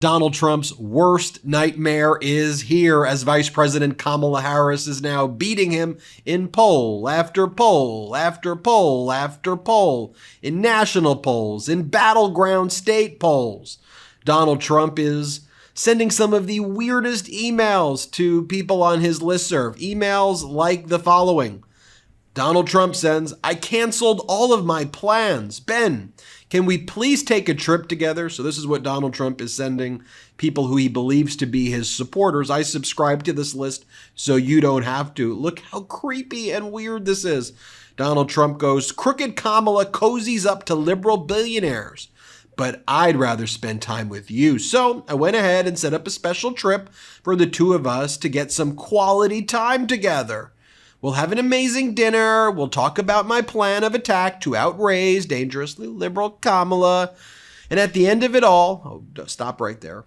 Donald Trump's worst nightmare is here as Vice President Kamala Harris is now beating him in poll after poll after poll after poll, in national polls, in battleground state polls. Donald Trump is sending some of the weirdest emails to people on his listserv. Emails like the following. Donald Trump sends, "I canceled all of my plans. Ben, can we please take a trip together?" So this is what Donald Trump is sending people who he believes to be his supporters. I subscribe to this list so you don't have to. Look how creepy and weird this is. Donald Trump goes, "Crooked Kamala cozies up to liberal billionaires, but I'd rather spend time with you. So I went ahead and set up a special trip for the two of us to get some quality time together. We'll have an amazing dinner. We'll talk about my plan of attack to outraise dangerously liberal Kamala. And at the end of it all," stop right there,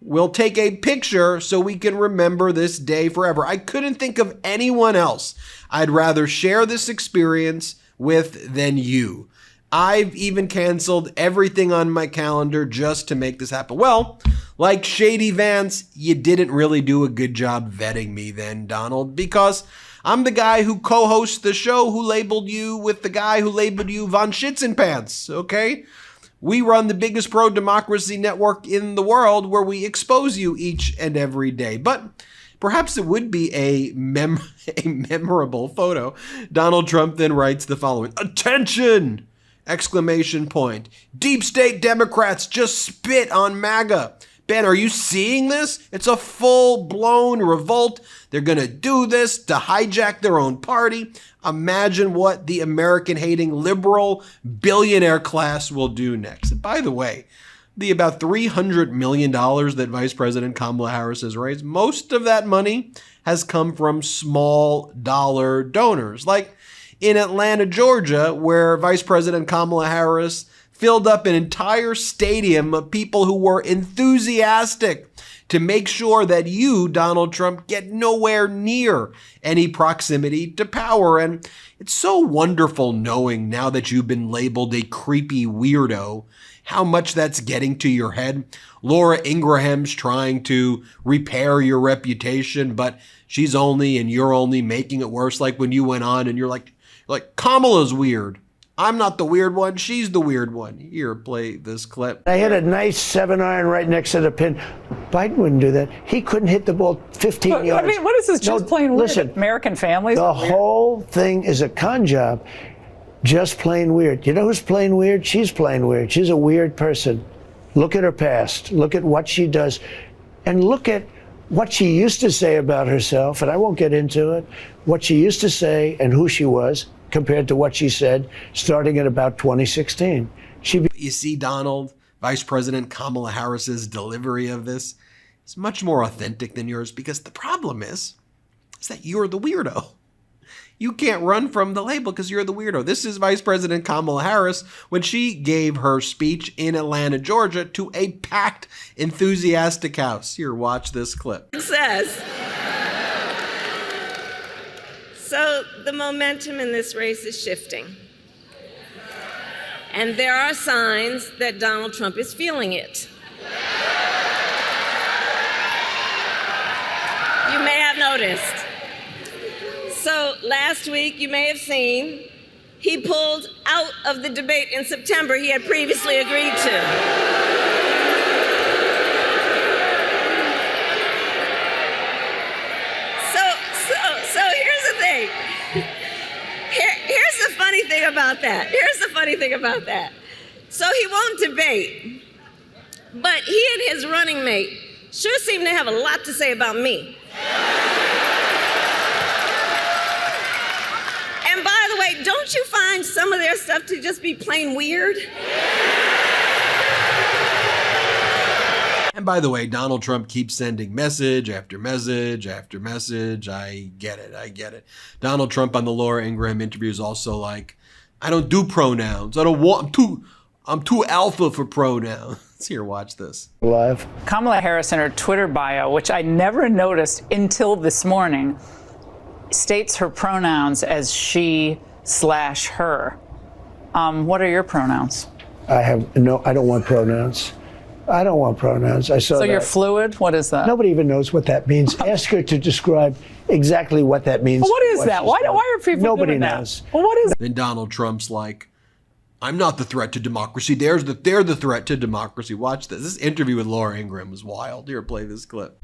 "we'll take a picture so we can remember this day forever. I couldn't think of anyone else I'd rather share this experience with than you. I've even canceled everything on my calendar just to make this happen." Well, like Shady Vance, you didn't really do a good job vetting me then, Donald, because I'm the guy who co-hosts the show who labeled you with the guy who labeled you Von Schitzenpants, okay? We run the biggest pro-democracy network in the world where we expose you each and every day. But perhaps it would be a memorable photo. Donald Trump then writes the following. "Attention! Exclamation point. Deep state Democrats just spit on MAGA. Ben, are you seeing this? It's a full-blown revolt. They're going to do this to hijack their own party. Imagine what the American-hating liberal billionaire class will do next." And by the way, the about $300 million that Vice President Kamala Harris has raised, most of that money has come from small dollar donors. Like in Atlanta, Georgia, where Vice President Kamala Harris filled up an entire stadium of people who were enthusiastic to make sure that you, Donald Trump, get nowhere near any proximity to power. And it's so wonderful knowing, now that you've been labeled a creepy weirdo, how much that's getting to your head. Laura Ingraham's trying to repair your reputation, but she's only and you're only making it worse. Like when you went on and you're like Kamala's weird. I'm not the weird one. She's the weird one. Here, play this clip. I hit a nice 7-iron right next to the pin. Biden wouldn't do that. He couldn't hit the ball 15 yards. I mean, what is this? Just plain weird? Listen, American families? The whole thing is a con job. Just plain weird. You know who's plain weird? She's plain weird. She's a weird person. Look at her past. Look at what she does. And look at what she used to say about herself, and I won't get into it, what she used to say and who she was, compared to what she said starting in about 2016. You see, Donald, Vice President Kamala Harris's delivery of this is much more authentic than yours, because the problem is that you're the weirdo. You can't run from the label because you're the weirdo. This is Vice President Kamala Harris when she gave her speech in Atlanta, Georgia to a packed, enthusiastic house. Here, watch this clip. Success. So the momentum in this race is shifting. And there are signs that Donald Trump is feeling it. You may have noticed. So last week, you may have seen, he pulled out of the debate in September he had previously agreed to. Here's the funny thing about that. So he won't debate, but he and his running mate sure seem to have a lot to say about me. And by the way, don't you find some of their stuff to just be plain weird? And by the way, Donald Trump keeps sending message after message after message. I get it. Donald Trump on the Laura Ingraham interview is also like, I don't do pronouns. I'm too alpha for pronouns. Here, watch this. Live. Kamala Harris in her Twitter bio, which I never noticed until this morning, states her pronouns as she/her. What are your pronouns? I don't want pronouns. I don't want pronouns. I saw So that. you're fluid? What is that? Nobody even knows what that means. Ask her to describe exactly what that means. Well, what is that? Why are people Nobody doing knows. That? Well, what is Then Donald Trump's like, I'm not the threat to democracy. They're the threat to democracy. Watch this. This interview with Laura Ingraham was wild. Here, play this clip.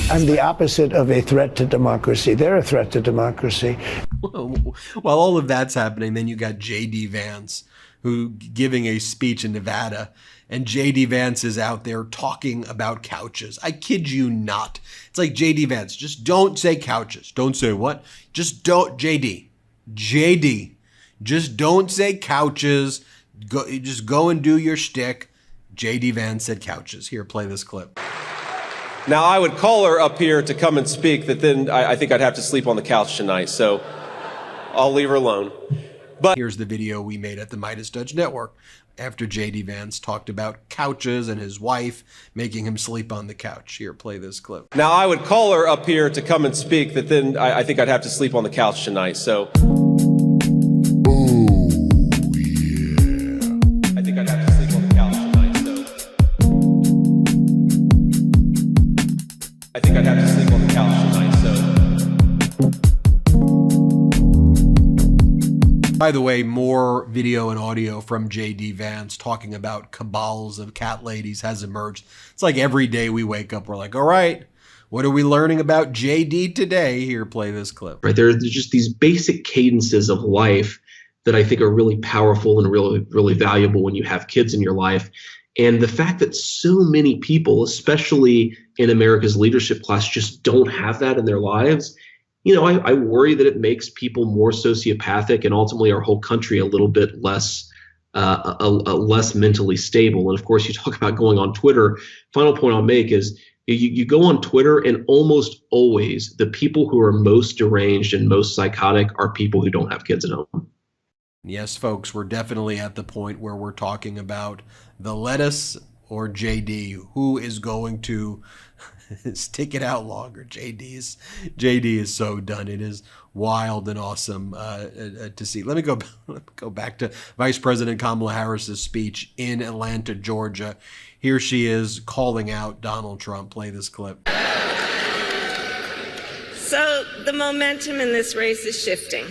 I'm the opposite of a threat to democracy. They're a threat to democracy. While all of that's happening, then you got J.D. Vance, who giving a speech in Nevada, and J.D. Vance is out there talking about couches. I kid you not. It's like, J.D. Vance, just don't say couches. Don't say what? Just don't, J.D., just don't say couches. Just go and do your shtick. J.D. Vance said couches. Here, play this clip. Now, I would call her up here to come and speak, but then I think I'd have to sleep on the couch tonight, so I'll leave her alone. But here's the video we made at the MeidasTouch Network after J.D. Vance talked about couches and his wife making him sleep on the couch. Here, play this clip. now I would call her up here to come and speak, but then I think I'd have to sleep on the couch tonight, so I think I'd have to sleep on the couch tonight, so I think I'd have to sleep on the couch tonight, so. By the way, more video and audio from J.D. Vance talking about cabals of cat ladies has emerged. It's like every day we wake up, we're like, all right, what are we learning about J.D. today? Here, play this clip. Right, there's just these basic cadences of life that I think are really powerful and really valuable when you have kids in your life. And the fact that so many people, especially in America's leadership class, just don't have that in their lives, I worry that it makes people more sociopathic and ultimately our whole country a little bit less less mentally stable. And of course, you talk about going on Twitter. Final point I'll make is you go on Twitter, and almost always the people who are most deranged and most psychotic are people who don't have kids at home. Yes, folks, we're definitely at the point where we're talking about the lettuce or JD. Who is going to stick it out longer? JD is so done. It is wild and awesome to see. Let me go back to Vice President Kamala Harris's speech in Atlanta, Georgia. Here she is calling out Donald Trump. Play this clip. So the momentum in this race is shifting.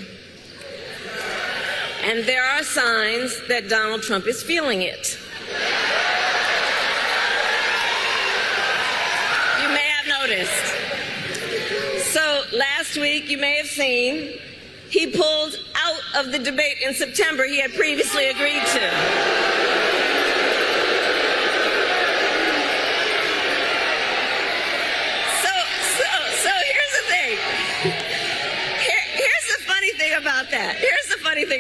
And there are signs that Donald Trump is feeling it. You may have noticed. So last week, you may have seen, he pulled out of the debate in September he had previously agreed to. So here's the thing. Here's the funny thing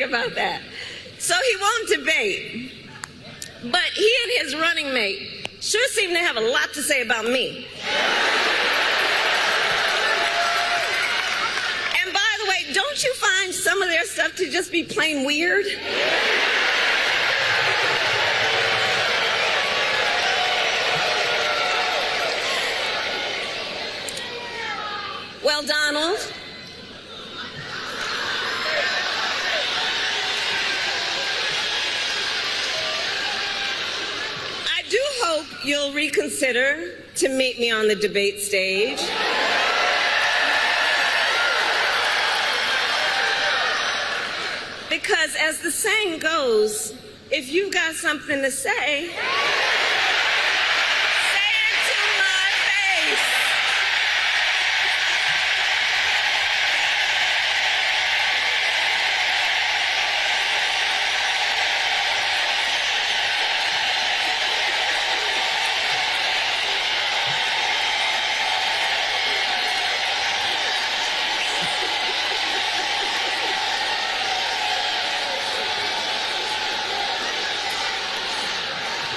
about that. So he won't debate, but he and his running mate sure seem to have a lot to say about me. And by the way, don't you find some of their stuff to just be plain weird? Well, Donald, I do hope you'll reconsider to meet me on the debate stage. Because as the saying goes, if you've got something to say, say it to my face.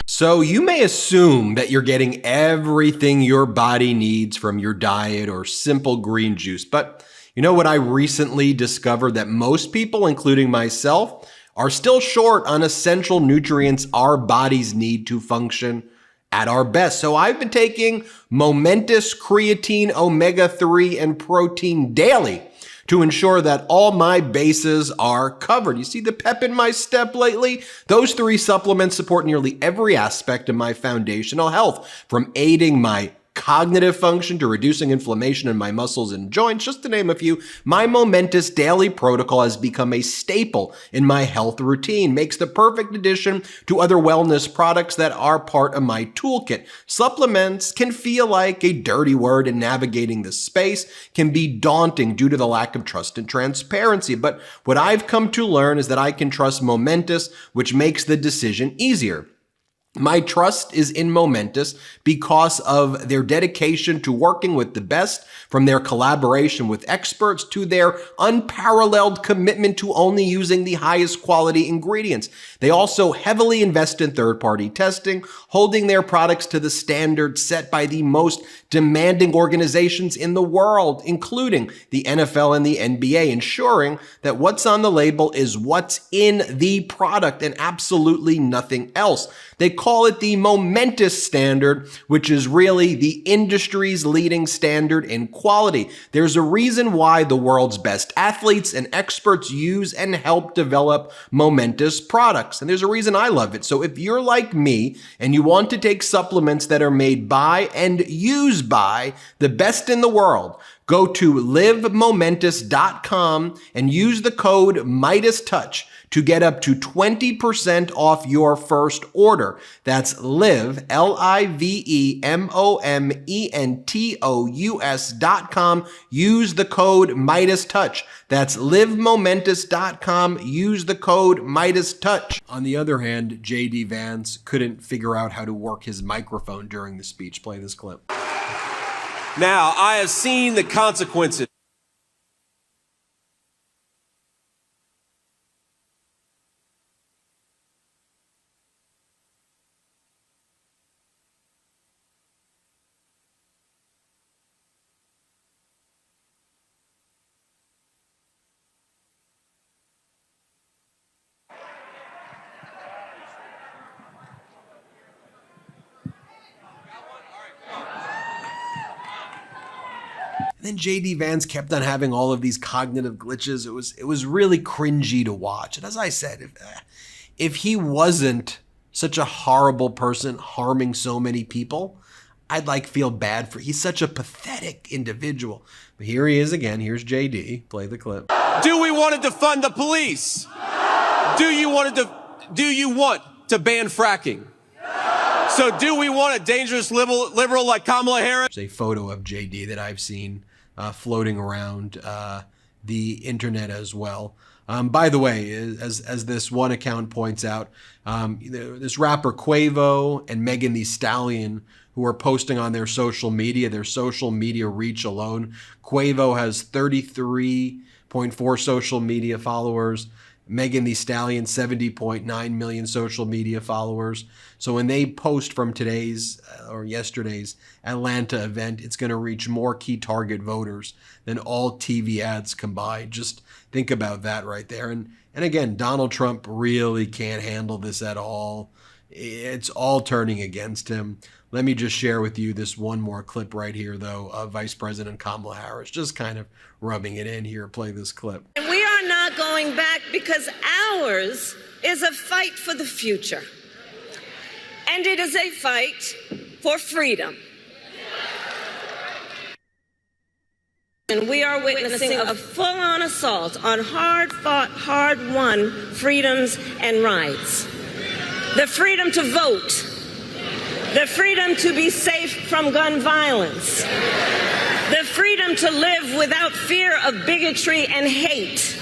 So you may assume that you're getting everything your body needs from your diet or simple green juice. But you know what I recently discovered? That most people, including myself, are still short on essential nutrients our bodies need to function at our best. So I've been taking momentous creatine, omega-3, and protein daily to ensure that all my bases are covered. You see the pep in my step lately? Those 3 supplements support nearly every aspect of my foundational health, from aiding my cognitive function to reducing inflammation in my muscles and joints, just to name a few. My momentous daily protocol has become a staple in my health routine, makes the perfect addition to other wellness products that are part of my toolkit. Supplements can feel like a dirty word, and navigating this space can be daunting due to the lack of trust and transparency. But what I've come to learn is that I can trust Momentous, which makes the decision easier. My trust is in Momentous because of their dedication to working with the best, from their collaboration with experts to their unparalleled commitment to only using the highest quality ingredients. They also heavily invest in third-party testing, holding their products to the standards set by the most demanding organizations in the world, including the NFL and the NBA, ensuring that what's on the label is what's in the product and absolutely nothing else. They call it the Momentous standard, which is really the industry's leading standard in quality. There's a reason why the world's best athletes and experts use and help develop Momentous products, and there's a reason I love it. So if you're like me and you want to take supplements that are made by and used by the best in the world, go to livemomentous.com and use the code MeidasTouch to get up to 20% off your first order. That's live, LIVEMOMENTOUS.com. Use the code MeidasTouch. That's livemomentous.com. Use the code MeidasTouch. On the other hand, J.D. Vance couldn't figure out how to work his microphone during the speech. Play this clip. Now, I have seen the consequences. Then J.D. Vance kept on having all of these cognitive glitches. It was really cringy to watch. And as I said, if he wasn't such a horrible person harming so many people, I'd feel bad for. He's such a pathetic individual. But here he is again. Here's J.D. Play the clip. Do we want to defund the police? Do you want to ban fracking? So do we want a dangerous liberal like Kamala Harris? There's a photo of J.D. that I've seen floating around the internet as well. By the way, as this one account points out, this rapper Quavo and Megan Thee Stallion, who are posting on their social media reach alone. Quavo has 33.4 social media followers. Megan Thee Stallion, 70.9 million social media followers. So when they post from today's or yesterday's Atlanta event, it's going to reach more key target voters than all TV ads combined. Just think about that right there. And again, Donald Trump really can't handle this at all. It's all turning against him. Let me just share with you this one more clip right here, though, of Vice President Kamala Harris, just kind of rubbing it in here. Play this clip. And we are not going back because ours is a fight for the future. And it is a fight for freedom. And we are witnessing a full-on assault on hard-fought, hard-won freedoms and rights. The freedom to vote. The freedom to be safe from gun violence. The freedom to live without fear of bigotry and hate.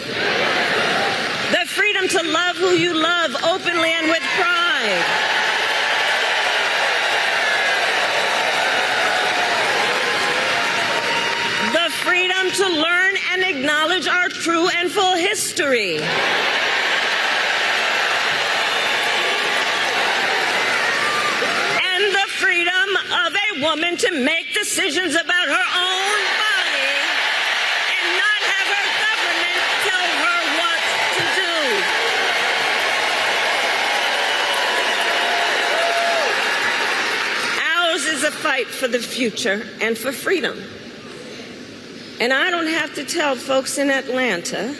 The freedom to love who you love openly and with pride. The freedom to learn and acknowledge our true and full history. And the freedom of a woman to make decisions about her own body and not have her government tell her what to do. Ours is a fight for the future and for freedom. And I don't have to tell folks in Atlanta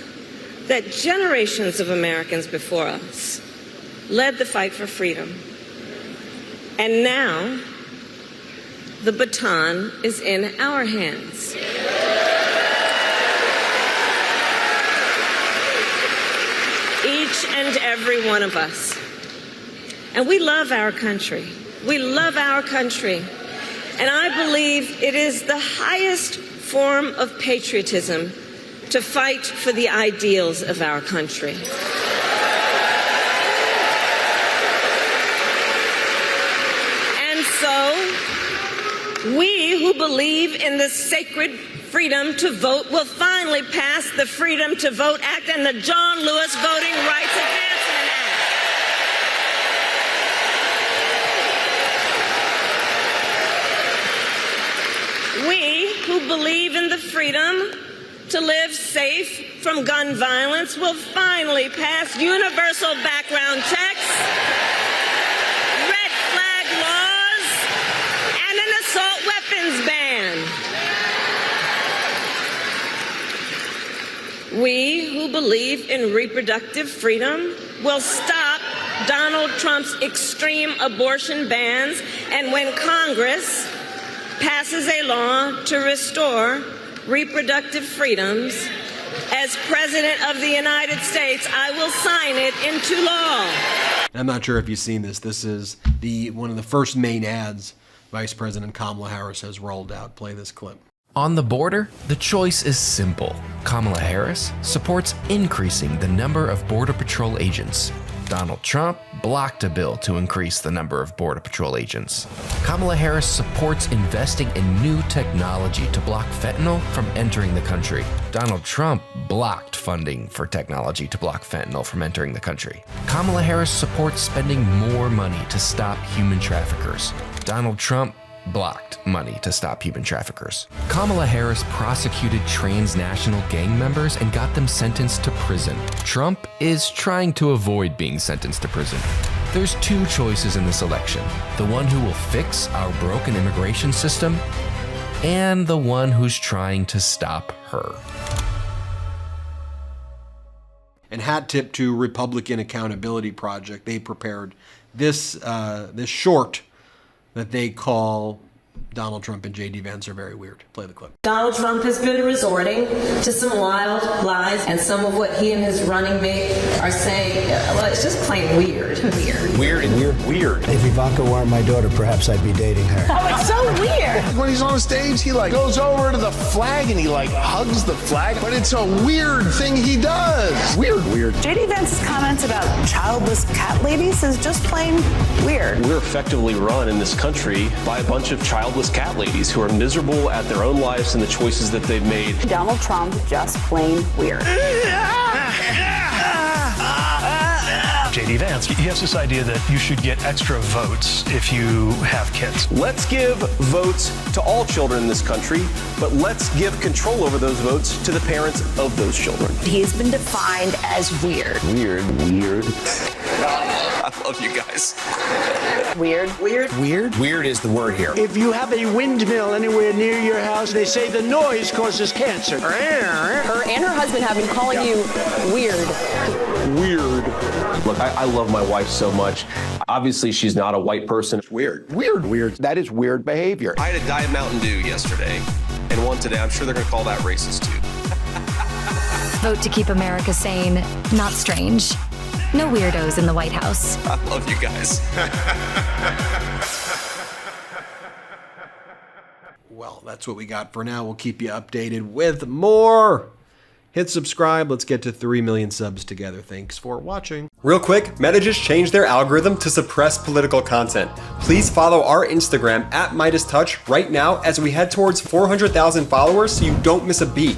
that generations of Americans before us led the fight for freedom. And now, the baton is in our hands. Each and every one of us. And we love our country. We love our country. And I believe it is the highest form of patriotism to fight for the ideals of our country. And so, we who believe in the sacred freedom to vote will finally pass the Freedom to Vote Act and the John Lewis Voting Rights Advancement Act. We who believe in the freedom to live safe from gun violence will finally pass universal background checks, red flag laws, and an assault weapons ban. We who believe in reproductive freedom will stop Donald Trump's extreme abortion bans, and when Congress passes a law to restore reproductive freedoms, as President of the United States, I will sign it into law. I'm not sure if you've seen this. This is one of the first main ads Vice President Kamala Harris has rolled out. Play this clip. On the border, the choice is simple. Kamala Harris supports increasing the number of Border Patrol agents. Donald Trump blocked a bill to increase the number of Border Patrol agents. Kamala Harris supports investing in new technology to block fentanyl from entering the country. Donald Trump blocked funding for technology to block fentanyl from entering the country. Kamala Harris supports spending more money to stop human traffickers. Donald Trump blocked money to stop human traffickers. Kamala Harris prosecuted transnational gang members and got them sentenced to prison. Trump is trying to avoid being sentenced to prison. There's two choices in this election: the one who will fix our broken immigration system, and the one who's trying to stop her. And hat tip to Republican Accountability Project. They prepared this short that they call Donald Trump and J.D. Vance are very weird. Play the clip. Donald Trump has been resorting to some wild lies, and some of what he and his running mate are saying, well, it's just plain weird. Weird. If Ivanka weren't my daughter, perhaps I'd be dating her. Oh, it's so weird. When he's on stage, he goes over to the flag and he hugs the flag, but it's a weird thing he does. Weird. J.D. Vance's comments about childless cat ladies is just plain weird. We're effectively run in this country by a bunch of childless cat ladies who are miserable at their own lives and the choices that they've made. Donald Trump, just plain weird. J.D. Vance, he has this idea that you should get extra votes if you have kids. Let's give votes to all children in this country, but let's give control over those votes to the parents of those children. He's been defined as weird. Weird. I love you guys. Weird. Weird is the word here. If you have a windmill anywhere near your house, they say the noise causes cancer. Her and her husband have been calling you weird. Look, I love my wife so much. Obviously, she's not a white person. Weird. That is weird behavior. I had a Diet Mountain Dew yesterday and one today. I'm sure they're going to call that racist too. Vote to keep America sane, not strange. No weirdos in the White House. I love you guys. Well, that's what we got for now. We'll keep you updated with more. Hit subscribe. Let's get to 3 million subs together. Thanks for watching. Real quick, Meta just changed their algorithm to suppress political content. Please follow our Instagram @MeidasTouch right now as we head towards 400,000 followers so you don't miss a beat.